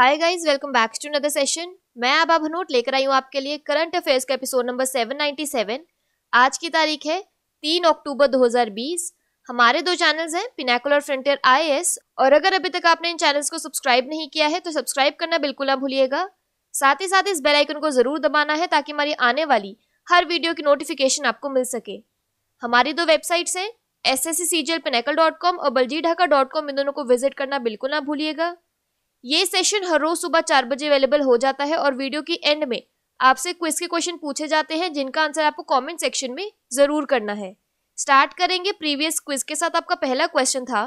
Hi guys, welcome back to another session. मैं आभा भनोट लेकर आई हूँ आपके लिए करंट अफेयर्स का एपिसोड नंबर 797। आज की तारीख है 3 अक्टूबर 2020। हमारे दो चैनल्स हैं, पिनाकल और फ्रंटियर IAS, और अगर अभी तक आपने इन चैनल्स को सब्सक्राइब नहीं किया है तो सब्सक्राइब करना बिल्कुल ना भूलिएगा। साथ ही साथ इस बेल आइकन को जरूर दबाना है ताकि हमारी आने वाली हर वीडियो की नोटिफिकेशन आपको मिल सके। हमारी दो वेबसाइट्स हैं, SSCCGLPinacle.com और baljeedhaka.com। इन दोनों को विजिट करना बिल्कुल ना भूलिएगा। ये सेशन हर रोज सुबह 4 बजे अवेलेबल हो जाता है और वीडियो की एंड में आपसे क्विज के क्वेश्चन पूछे जाते हैं जिनका आंसर आपको कमेंट सेक्शन में जरूर करना है। स्टार्ट करेंगे प्रीवियस क्विज के साथ। आपका पहला क्वेश्चन था,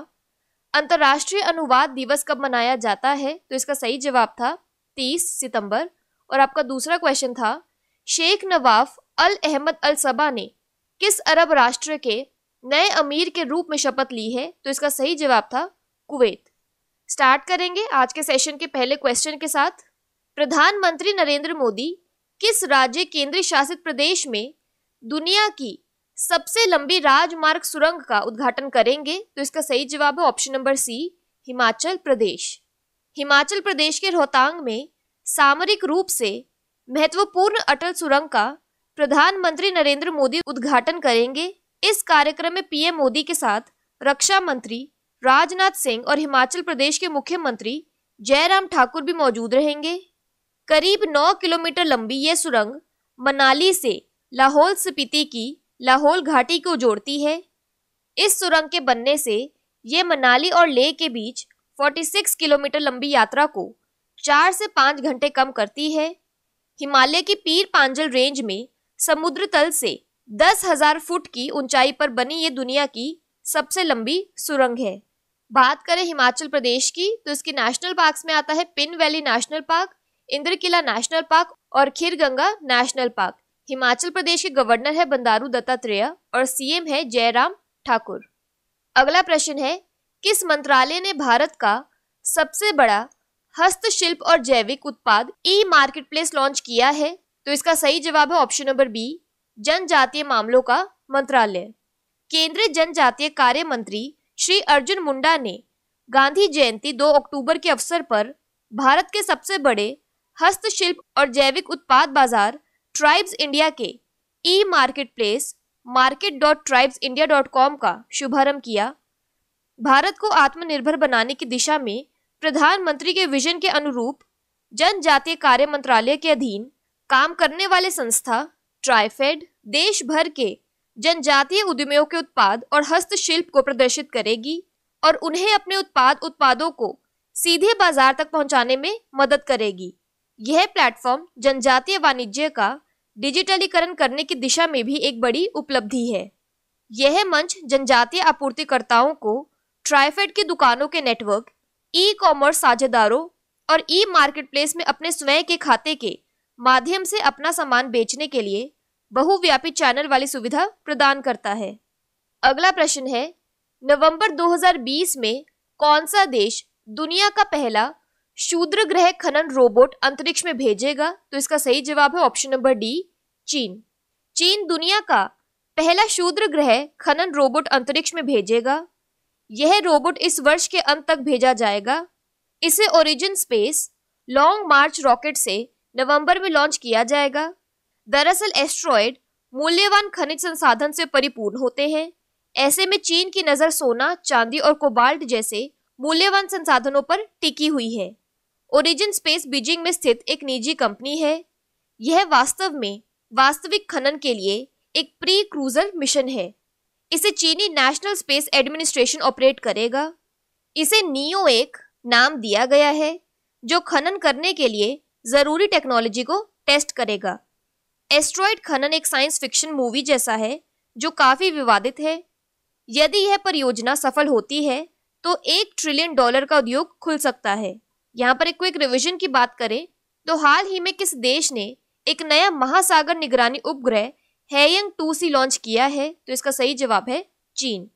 अंतर्राष्ट्रीय अनुवाद दिवस कब मनाया जाता है? तो इसका सही जवाब था 30 सितंबर। और आपका दूसरा क्वेश्चन था, शेख नवाफ अल अहमद अल सबा ने किस अरब राष्ट्र के नए अमीर के रूप में शपथ ली है? तो इसका सही जवाब था कुवैत। स्टार्ट करेंगे आज के सेशन के पहले क्वेश्चन के साथ। प्रधानमंत्री नरेंद्र मोदी किस राज्य केंद्र शासित प्रदेश में दुनिया की सबसे लंबी राजमार्ग सुरंग का उद्घाटन करेंगे? तो इसका सही जवाब है ऑप्शन नंबर सी, हिमाचल प्रदेश। हिमाचल प्रदेश के रोहतांग में सामरिक रूप से महत्वपूर्ण अटल सुरंग का प्रधानमंत्री नरेंद्र मोदी उद्घाटन करेंगे। इस कार्यक्रम में पीएम मोदी के साथ रक्षा मंत्री राजनाथ सिंह और हिमाचल प्रदेश के मुख्यमंत्री जयराम ठाकुर भी मौजूद रहेंगे। करीब 9 किलोमीटर लंबी ये सुरंग मनाली से लाहौल स्पीति की लाहौल घाटी को जोड़ती है। इस सुरंग के बनने से ये मनाली और लेह के बीच 46 किलोमीटर लंबी यात्रा को 4 से 5 घंटे कम करती है। हिमालय की पीर पांजल रेंज में समुद्र तल से 10,000 फुट की ऊंचाई पर बनी ये दुनिया की सबसे लंबी सुरंग है। बात करें हिमाचल प्रदेश की तो इसकी नेशनल पार्क्स में आता है pin valley national park, Indrakila national park और खीरगंगा नेशनल पार्क। हिमाचल प्रदेश के गवर्नर है बंडारू दत्तात्रेय और सीएम है जयराम ठाकुर। अगला प्रश्न है, किस मंत्रालय ने भारत का सबसे बड़ा हस्तशिल्प और जैविक उत्पाद ई मार्केट प्लेस लॉन्च किया है? तो इसका सही जवाब है ऑप्शन नंबर बी, जनजातीय मामलों का मंत्रालय। केंद्रीय जनजातीय कार्य मंत्री श्री अर्जुन मुंडा ने गांधी जयंती 2 अक्टूबर के अवसर पर भारत के सबसे बड़े हस्तशिल्प और जैविक उत्पाद बाजार ट्राइब्स इंडिया के ई मार्केट प्लेस market.tribesindia.com का शुभारंभ किया। भारत को आत्मनिर्भर बनाने की दिशा में प्रधानमंत्री के विजन के अनुरूप जनजातीय कार्य मंत्रालय के अधीन काम करने वाले संस्था ट्राइफेड देश भर के जनजातीय उद्यमियों के उत्पाद और हस्तशिल्प को प्रदर्शित करेगी और उन्हें अपने उत्पादों को सीधे बाजार तक पहुंचाने में मदद करेगी। यह प्लेटफॉर्म जनजातीय वाणिज्य का डिजिटलीकरण करने की दिशा में भी एक बड़ी उपलब्धि है। यह मंच जनजातीय आपूर्तिकर्ताओं को ट्राइफेड की दुकानों के नेटवर्क, ई कॉमर्स साझेदारों और ई मार्केट प्लेस में अपने स्वयं के खाते के माध्यम से अपना सामान बेचने के लिए बहुव्यापी चैनल वाली सुविधा प्रदान करता है। अगला प्रश्न है, नवंबर 2020 में कौन सा देश दुनिया का पहला क्षुद्र ग्रह खनन रोबोट अंतरिक्ष में भेजेगा? तो इसका सही जवाब है ऑप्शन नंबर डी, चीन। चीन दुनिया का पहला क्षुद्र ग्रह खनन रोबोट अंतरिक्ष में भेजेगा। यह रोबोट इस वर्ष के अंत तक भेजा जाएगा। इसे ओरिजिन स्पेस लॉन्ग मार्च रॉकेट से नवंबर में लॉन्च किया जाएगा। दरअसल एस्ट्रॉयड मूल्यवान खनिज संसाधन से परिपूर्ण होते हैं। ऐसे में चीन की नजर सोना, चांदी और कोबाल्ट जैसे मूल्यवान संसाधनों पर टिकी हुई है। ओरिजिन स्पेस बीजिंग में स्थित एक निजी कंपनी है। यह वास्तव में वास्तविक खनन के लिए एक प्री क्रूजर मिशन है। इसे चीनी नेशनल स्पेस एडमिनिस्ट्रेशन ऑपरेट करेगा। इसे नियो 1 नाम दिया गया है जो खनन करने के लिए जरूरी टेक्नोलॉजी को टेस्ट करेगा। एस्ट्रॉयड खनन एक साइंस फिक्शन मूवी जैसा है जो काफी विवादित है। यदि यह परियोजना सफल होती है तो $1 ट्रिलियन का उद्योग खुल सकता है। यहाँ पर एक क्विक रिवीजन की बात करें तो हाल ही में किस देश ने एक नया महासागर निगरानी उपग्रह हेयंग 2C लॉन्च किया है? तो इसका सही जवाब है चीन।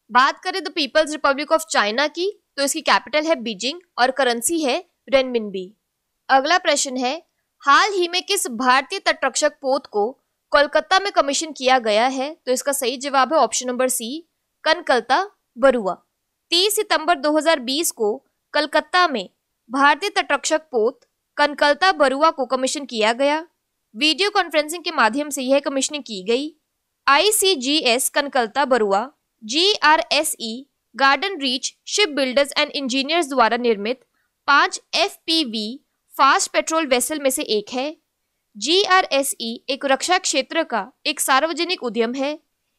बात करें the People's Republic of China की तो इसकी कैपिटल है बीजिंग और करेंसी है रेनमिनबी। अगला प्रश्न है, हाल ही में किस भारतीय तटरक्षक पोत को कोलकाता में कमीशन किया गया है? तो इसका सही जवाब है option number C, Kanaklata Barua. 30 सितंबर 2020 को कलकत्ता में भारतीय तटरक्षक पोत कनकलता बरुआ को कमीशन किया गया। वीडियो कॉन्फ्रेंसिंग के माध्यम से यह कमीशनिंग की गई। ICGS Kanaklata Barua GRSE garden reach ship builders and engineers द्वारा निर्मित 5 FPV फास्ट पेट्रोल वेसल में से एक है। GRSE एक रक्षा क्षेत्र का एक सार्वजनिक उद्यम है।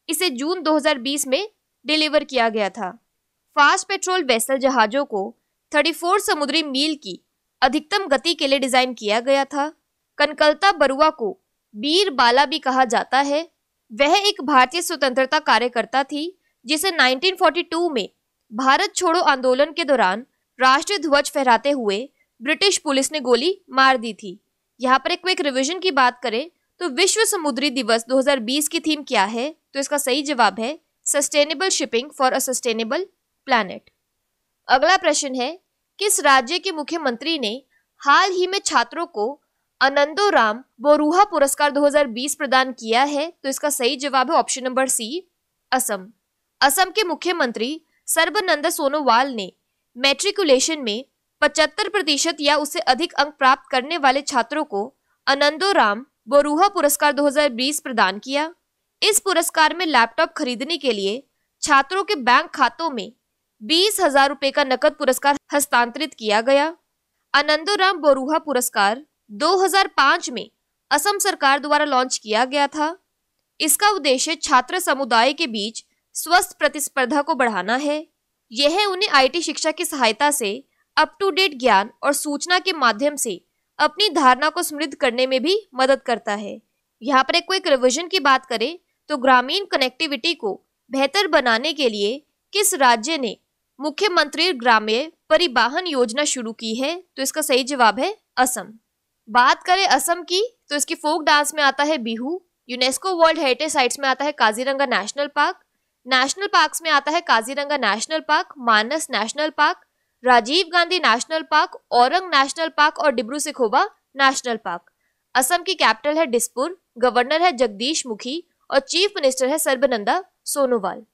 इसे जून 2020 में डिलीवर किया गया था। फास्ट पेट्रोल वेसल जहाजों को 34 समुद्री मील की अधिकतम गति के लिए डिजाइन किया गया था। कनकलता बरुआ को बीर बाला भी कहा जाता है। वह एक भारतीय स्वतंत्रता कार्यकर्ता थी जिसे 1942 में भारत छोड़ो आंदोलन के दौरान राष्ट्रीय ध्वज फहराते हुए ब्रिटिश पुलिस ने गोली मार दी थी। यहाँ पर एक क्विक रिवीजन की बात करें तो विश्व समुद्री दिवस 2020 की थीम क्या है, तो इसका सही जवाब है sustainable shipping for a sustainable planet. अगला प्रश्न है, किस राज्य के मुख्यमंत्री ने हाल ही में छात्रों को आनंदोराम बोरुहा पुरस्कार 2020 प्रदान किया है, तो इसका सही जवाब है option number C, Assam. Assam के मुख्यमंत्री सर्बानंद सोनोवाल ने मैट्रिकुलेशन में 75% या उससे अधिक अंक प्राप्त करने वाले छात्रों को आनंदोराम बोरुहा पुरस्कार 2020 प्रदान किया। इस पुरस्कार में लैपटॉप खरीदने के लिए छात्रों के बैंक खातों में 20,000 रुपए का नकद पुरस्कार हस्तांतरित किया गया। आनंदोराम बोरुहा पुरस्कार 2005 में असम सरकार द्वारा लॉन्च किया गया था। इसका उद्देश्य छात्र समुदाय के बीच स्वस्थ प्रतिस्पर्धा को बढ़ाना है। यह उन्हें IT शिक्षा की सहायता से अप टू डेट ज्ञान और सूचना के माध्यम से अपनी धारणा को समृद्ध करने में भी मदद करता है। यहाँ पर एक क्विक रिवीजन की बात करें तो ग्रामीण कनेक्टिविटी को बेहतर बनाने के लिए किस राज्य ने मुख्यमंत्री ग्राम्य परिवहन योजना शुरू की है, तो इसका सही जवाब है असम। बात करें असम की तो इसकी फोक डांस में आता है Bihu. UNESCO world heritage sites में आता है Kaziranga national park. National parks में आता है Kaziranga national park, Manas national park, Rajiv Gandhi national park, Orang national park और डिब्रू सैखोवा नेशनल पार्क। असम की कैपिटल है दिसपुर, गवर्नर है जगदीश मुखी और चीफ मिनिस्टर है सर्बानंद सोनोवाल।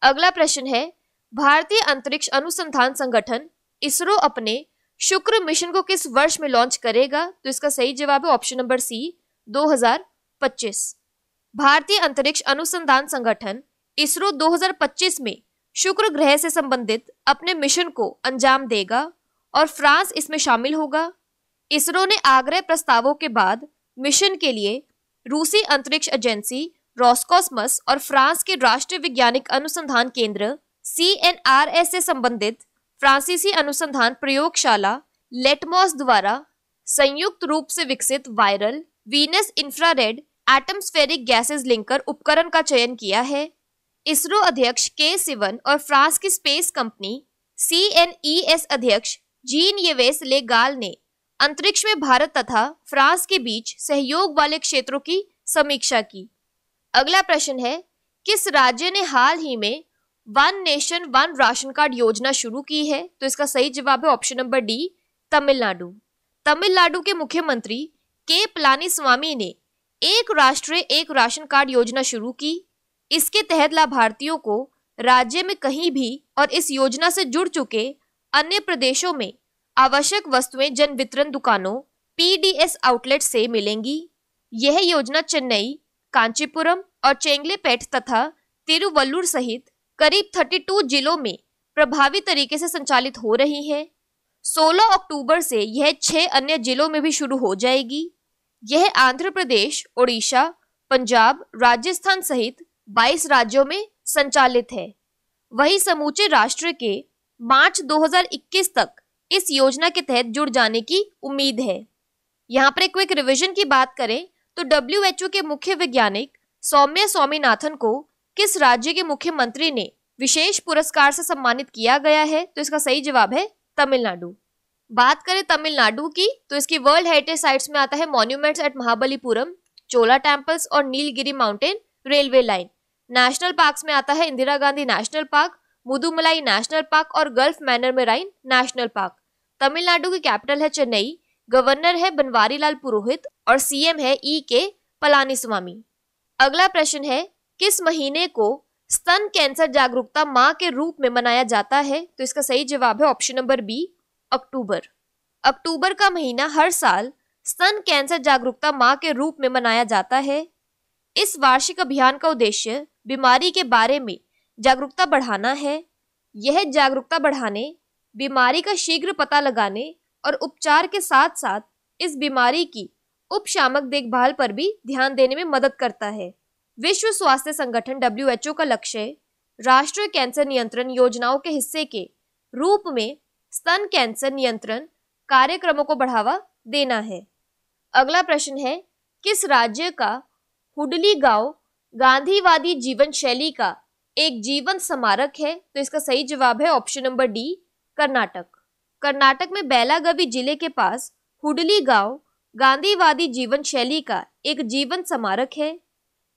अगला प्रश्न है, भारतीय अंतरिक्ष अनुसंधान संगठन इसरो अपने शुक्र मिशन को किस वर्ष में लॉन्च करेगा, तो इसका सही जवाब है ऑप्शन नंबर सी, 2025। भारतीय अंतरिक्ष अनुसंधान संगठन इसरो 2025 में शुक्र ग्रह से संबंधित अपने मिशन को अंजाम देगा और फ्रांस इसमें शामिल होगा। इसरो ने आग्रह प्रस्तावों के बाद मिशन के लिए रूसी अंतरिक्ष एजेंसी रॉसकॉस्मस और फ्रांस के राष्ट्रीय वैज्ञानिक अनुसंधान केंद्र CNRS से संबंधित फ्रांसीसी अनुसंधान प्रयोगशाला लेटमॉस द्वारा संयुक्त रूप से विकसित viral Venus infrared atmospheric gases linker उपकरण का चयन किया है। इसरो अध्यक्ष के सिवन और फ्रांस की स्पेस कंपनी CNES अध्यक्ष जीन येवेस ले गाल ने अंतरिक्ष में भारत तथा फ्रांस के बीच सहयोग वाले क्षेत्रों की समीक्षा की। अगला प्रश्न है, किस राज्य ने हाल ही में one nation one ration card योजना शुरू की है, तो इसका सही जवाब है option number D, Tamil Nadu. Tamil Nadu के मुख्यमंत्री के पलानीस्वामी ने एक राष्ट्र एक राशन कार्ड योजना शुरू की। इसके तहत लाभार्थियों को राज्य में कहीं भी और इस योजना से जुड़ चुके अन्य प्रदेशों में आवश्यक वस्तुएं जन वितरण दुकानों PDS आउटलेट से मिलेंगी। यह योजना चेन्नई, कांचीपुरम और चेंगलेपेट तथा तिरुवल्लुर सहित करीब 32 जिलों में प्रभावी तरीके से संचालित हो रही है। 16 अक्टूबर से यह 6 अन्य जिलों में भी शुरू हो जाएगी। यह आंध्र प्रदेश, ओडिशा, पंजाब, राजस्थान सहित 22 राज्यों में संचालित है। वहीं समूचे राष्ट्र के मार्च 2021 तक इस योजना के तहत जुड़ जाने की उम्मीद है। यहाँ पर एक क्विक रिवीजन की बात करें तो WHO के मुख्य वैज्ञानिक सौम्या स्वामीनाथन को किस राज्य के मुख्यमंत्री ने विशेष पुरस्कार से सम्मानित किया गया है, तो इसका सही जवाब है तमिलनाडु। बात करें तमिलनाडु की तो इसकी वर्ल्ड हेरिटेज साइट्स में आता है monuments at Mahabalipuram, Chola temples और Nilgiri mountain railway line. National parks में आता है Indira Gandhi national park, Mudumalai national park और gulf Mannar marine national park. Tamil Nadu की कैपिटल है चेन्नई, गवर्नर है बनवारीलाल पुरोहित और CM है E.K. पलानीस्वामी। अगला प्रश्न है, किस महीने को स्तन कैंसर जागरूकता माह के रूप में मनाया जाता है, तो इसका सही जवाब है ऑप्शन नंबर बी, अक्टूबर। अक्टूबर का महीना हर साल स्तन कैंसर जागरूकता माह के रूप में मनाया जाता है। इस वार्षिक अभियान का उद्देश्य बीमारी के बारे में जागरूकता बढ़ाना है। यह जागरूकता बढ़ाने, बीमारी का शीघ्र पता लगाने और उपचार के साथ साथ इस बीमारी की उपशामक देखभाल पर भी ध्यान देने में मदद करता है। विश्व स्वास्थ्य संगठन WHO का लक्ष्य राष्ट्रीय कैंसर नियंत्रण योजनाओं के हिस्से के रूप में स्तन कैंसर नियंत्रण कार्यक्रमों को बढ़ावा देना है। अगला प्रश्न है, किस राज्य का हुडली गांव गांधीवादी जीवन शैली का एक जीवन स्मारक है? तो इसका सही जवाब है option number D, Karnataka. Karnataka में बेलागवी जिले के पास हुडली गांव गांधीवादी जीवन शैली का एक जीवन स्मारक है।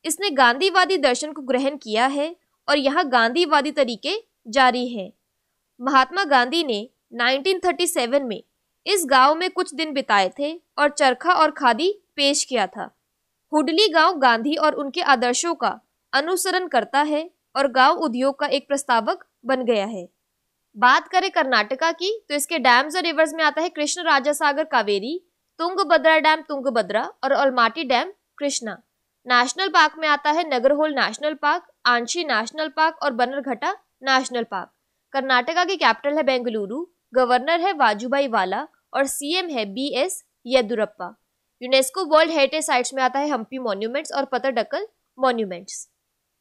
इसने गांधीवादी दर्शन को ग्रहण किया है और यहाँ गांधीवादी तरीके जारी हैं। महात्मा गांधी ने 1937 में इस गांव में कुछ दिन बिताए थे और चरखा और खादी पेश किया था। हुडली गांव गांधी और उनके आदर्शों का अनुसरण करता है और गांव उद्योग का एक प्रस्तावक बन गया है। बात करें कर्नाटका की, तो इसके डैम्स और रिवर्स में आता है कृष्ण राजा सागर कावेरी, तुंगभद्रा डैम तुंगभद्रा और Almaty dam Krishna. National park में आता है Nagarhole national park, आंशी national park और बन्नरघट्टा नेशनल पार्क। कर्नाटका की कैपिटल है बेंगलुरु, गवर्नर है वाजुभाई वाला और सीएम है BS Yediyurappa. UNESCO world heritage sites में आता है हम्पी मॉन्यूमेंट्स और पतरडकल मॉन्यूमेंट्स।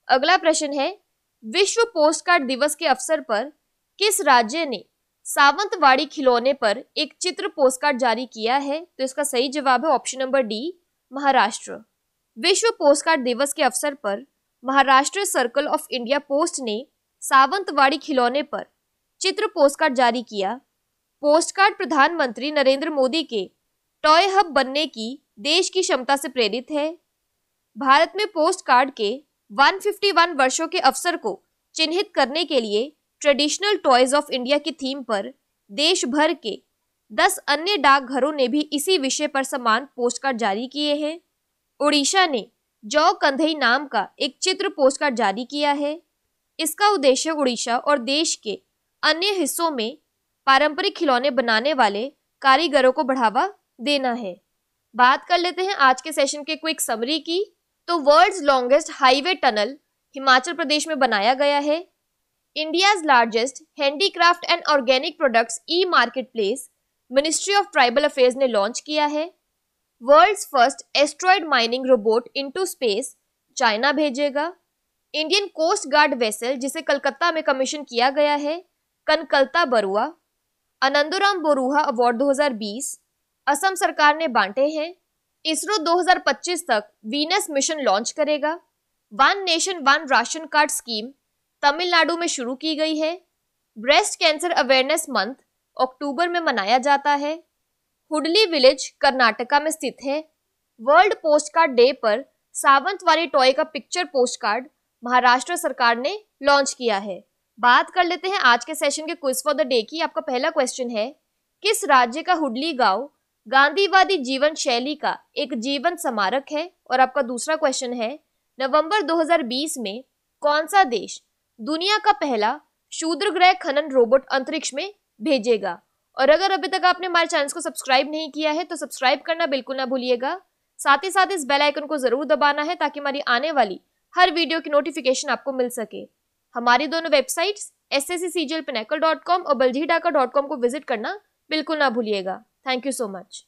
अगला प्रश्न है, विश्व पोस्ट कार्ड दिवस के अवसर पर किस राज्य ने सावंतवाड़ी खिलौने पर एक चित्र पोस्ट कार्ड जारी किया है? तो इसका सही जवाब है ऑप्शन नंबर डी, महाराष्ट्र। विश्व पोस्ट कार्ड दिवस के अवसर पर Maharashtra circle of India post ने सावंतवाड़ी खिलौने पर चित्र पोस्ट कार्ड जारी किया। पोस्ट कार्ड प्रधानमंत्री नरेंद्र मोदी के टॉय हब बनने की देश की क्षमता से प्रेरित है। भारत में पोस्ट कार्ड के 151 वर्षों के अवसर को चिन्हित करने के लिए ट्रेडिशनल टॉयज ऑफ इंडिया की थीम पर देश भर के 10 अन्य डाकघरों ने भी इसी विषय पर समान पोस्ट कार्ड जारी किए हैं। ओडिशा ने जौ कंधई नाम का एक चित्र पोस्ट कार्ड जारी किया है। इसका उद्देश्य उड़ीसा और देश के अन्य हिस्सों में पारंपरिक खिलौने बनाने वाले कारीगरों को बढ़ावा देना है। बात कर लेते हैं आज के सेशन के क्विक समरी की। तो world's longest highway tunnel Himachal Pradesh में बनाया गया है। India's largest handicraft and organic products e market place ministry of tribal affairs ने लॉन्च किया है। World's first asteroid mining robot into space China भेजेगा। इंडियन कोस्ट गार्ड वेसल जिसे कलकत्ता में कमीशन किया गया है, कनकलता बरुआ। आनंदोराम बोरुहा अवार्ड 2020 असम सरकार ने बांटे हैं। इसरो 2025 तक वीनस मिशन लॉन्च करेगा। One nation one ration card scheme Tamil Nadu में शुरू की गई है। ब्रेस्ट कैंसर अवेयरनेस मंथ अक्टूबर में मनाया जाता है। हुडली विलेज कर्नाटका में स्थित है। वर्ल्ड पोस्ट कार्ड डे पर सावंतवाड़ी टॉय का पिक्चर पोस्ट कार्ड महाराष्ट्र सरकार ने लॉन्च किया है। बात कर लेते हैं आज के सेशन के क्विज फॉर द डे की। आपका पहला क्वेश्चन है, किस राज्य का हुडली गांव गांधीवादी जीवन शैली का एक जीवन स्मारक है? और आपका दूसरा क्वेश्चन है, नवंबर 2020 में कौन सा देश दुनिया का पहला क्षुद्रग्रह खनन रोबोट अंतरिक्ष में भेजेगा? और अगर अभी तक आपने हमारे चैनल को सब्सक्राइब नहीं किया है तो सब्सक्राइब करना बिल्कुल ना भूलिएगा। साथ ही साथ इस बेल आइकन को जरूर दबाना है ताकि हमारी आने वाली हर वीडियो की नोटिफिकेशन आपको मिल सके। हमारी दोनों वेबसाइट्स SSC CGL Pinnacle.com और baljeedaka.com को विजिट करना बिल्कुल ना भूलिएगा। Thank you so much.